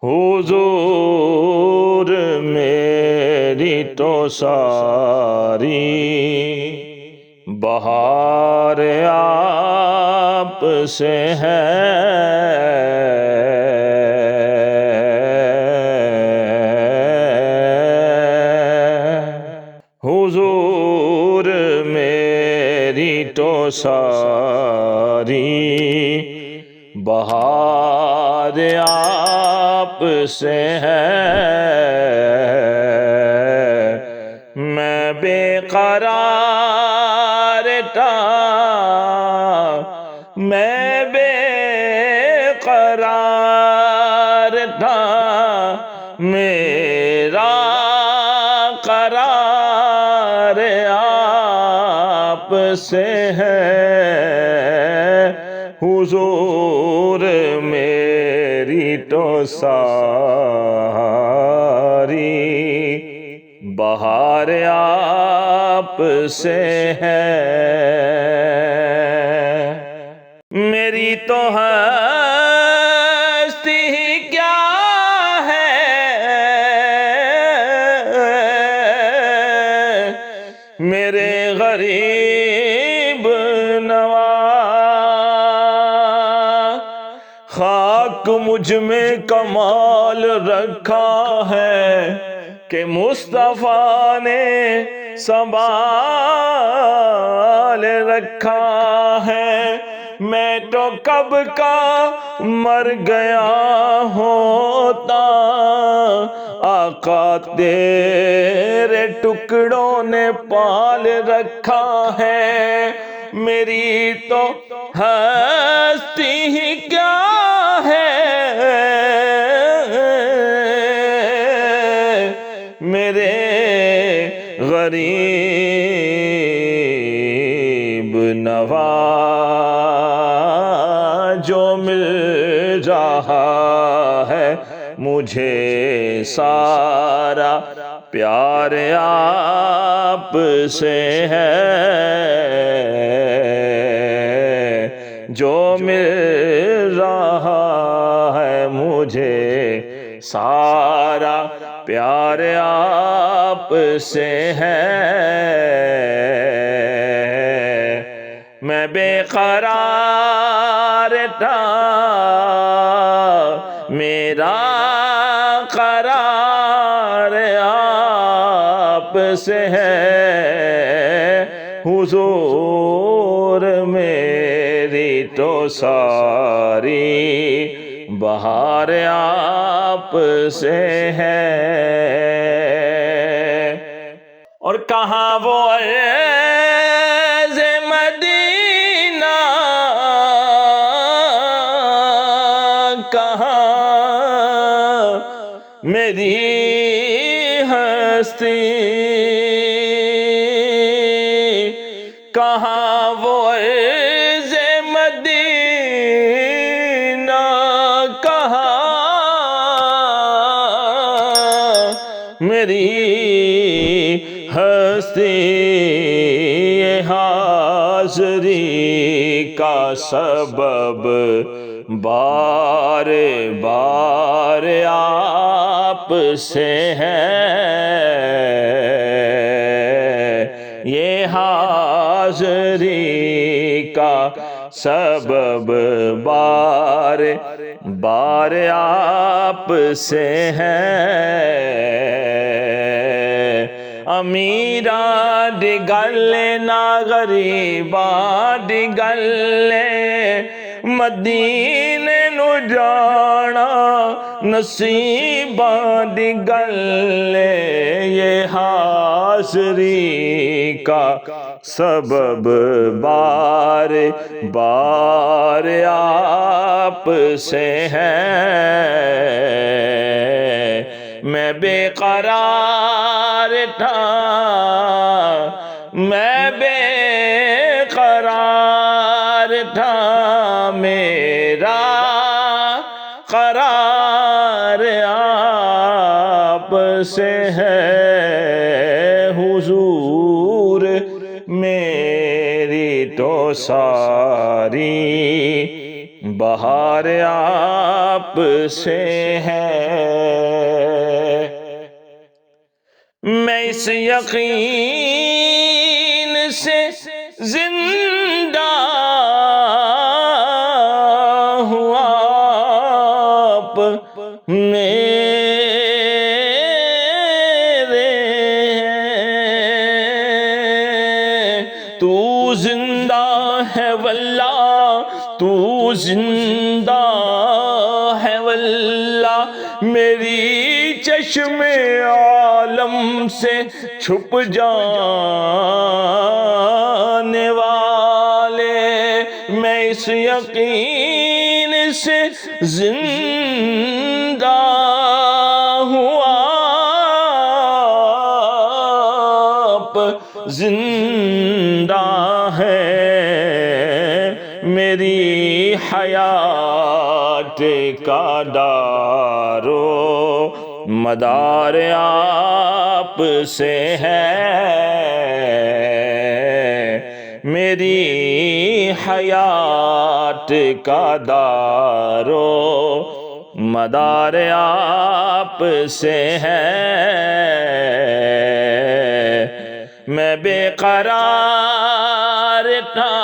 حضور میری تو ساری بہار آپ سے ہے، حضور میری تو ساری بہار آپ سے ہے، میں بے قرار تھا، میں بے قرار تھا، میرا قرار آپ سے ہے، حضور میری تو ساری بہار آپ سے ہے، میری تو ہستی ہی کیا ہے، میرے غریب نواز، خاک مجھ میں کمال رکھا ہے کہ مصطفیٰ نے سنبھال رکھا ہے، میں تو کب کا مر گیا ہوتا، آقا تیرے ٹکڑوں نے پال رکھا ہے، میری تو ہستی ہی کیا ہے، میرے غریب نواز، جو مل رہا ہے مجھے سارا پیار آپ سے ہے، جو مل رہا ہے مجھے سارا پیار آپ سے ہے، میں بے قرار تھا، میرا قرار آپ سے ہے، حضور میری تو ساری بہار آپ سے ہے، اور کہاں وہ عرض مدینہ، کہاں میری ہستی، کہاں وہ عرض مدینہ، کہاں میری ہستی، یہ حاضری کا سبب بار بار آپ سے ہے، یہ حاضری کا سبب بار بار آپ سے ہے، امیرا ڈگلے نا غریبا ڈگلے، مدینے نو جانا نصیباں ڈگلے، یہ حاضری کا سبب بار بار آپ سے ہے، میں بے قرار تھا، میں بے قرار تھا، میرا قرار آپ سے ہے، حضور میری تو ساری بہار آپ سے ہے۔ میں اس یقین سے زندہ ہوں آپ میرے ہیں۔ تو زندہ ہے واللہ، تو زندہ ہے واللہ، میری چشم عالم سے چھپ جانے والے۔ میں اس یقین سے زندہ ہوں آپ زندہ ہے، میری حیات کا دار و مدار آپ سے ہے۔ میری حیات کا دار و مدار آپ سے ہے۔ میں بے قرار تھا،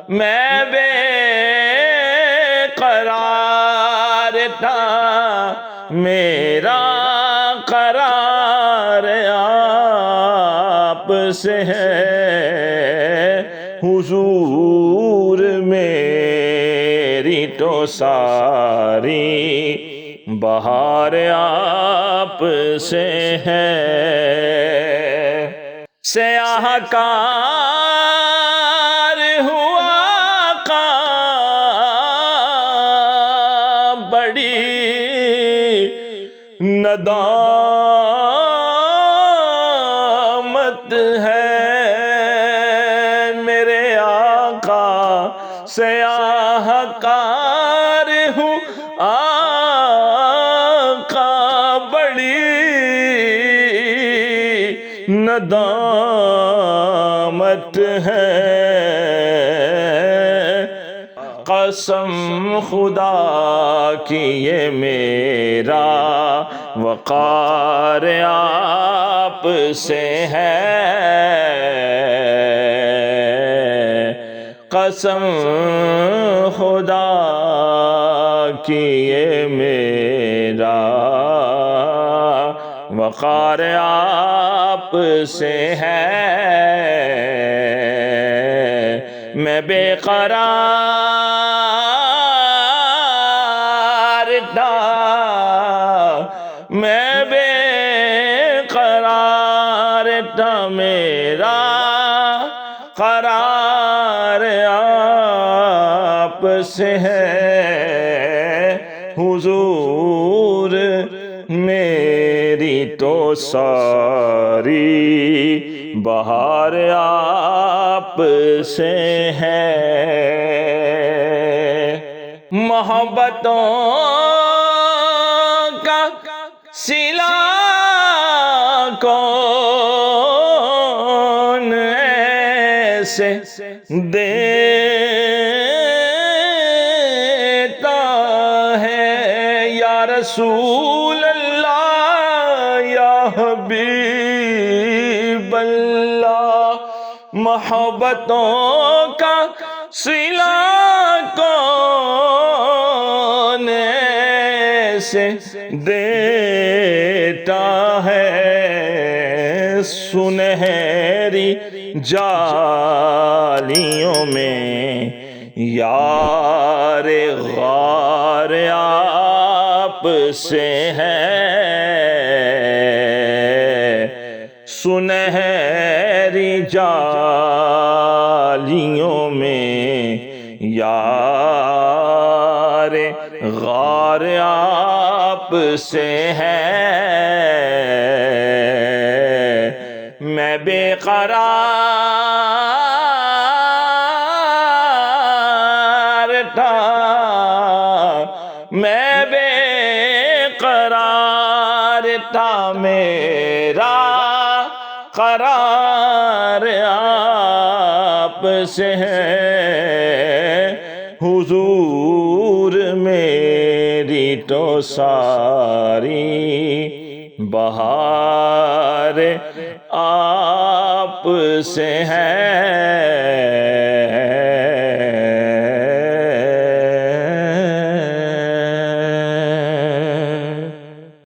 میں بے قرار تھا، میرا قرار آپ سے ہے۔ حضور میری تو ساری بہار آپ سے ہے۔ سیاہ کار ہوا آقا بڑی ندامت ہے، میرے آقا سیاہ کار ہوں آقا بڑی ندامت ہے۔ قسم خدا کی یہ میرا وقار آپ سے ہے۔ قسم خدا کی یہ میرا وقار آپ سے ہے۔ میں بے قرار تھا، میں بے قرار تھا، میرا قرار آپ سے ہے۔ حضور میری تو ساری بہار آپ سے ہے۔ محبتوں کا صلہ کون ایسے دیتا ہے، یا رسول اللہ یا حبیب اللہ۔ محبتوں کا صلہ کون ایسے دیتا ہے، سنہری جالیوں میں یار غار آپ سے ہے۔ سنہری جالیوں میں یار غار آپ سے ہے۔ میں بے قرار تھا، میں بے قرار تھا، میرا قرار آپ سے ہے حضور میری تو ساری بہار آپ سے ہے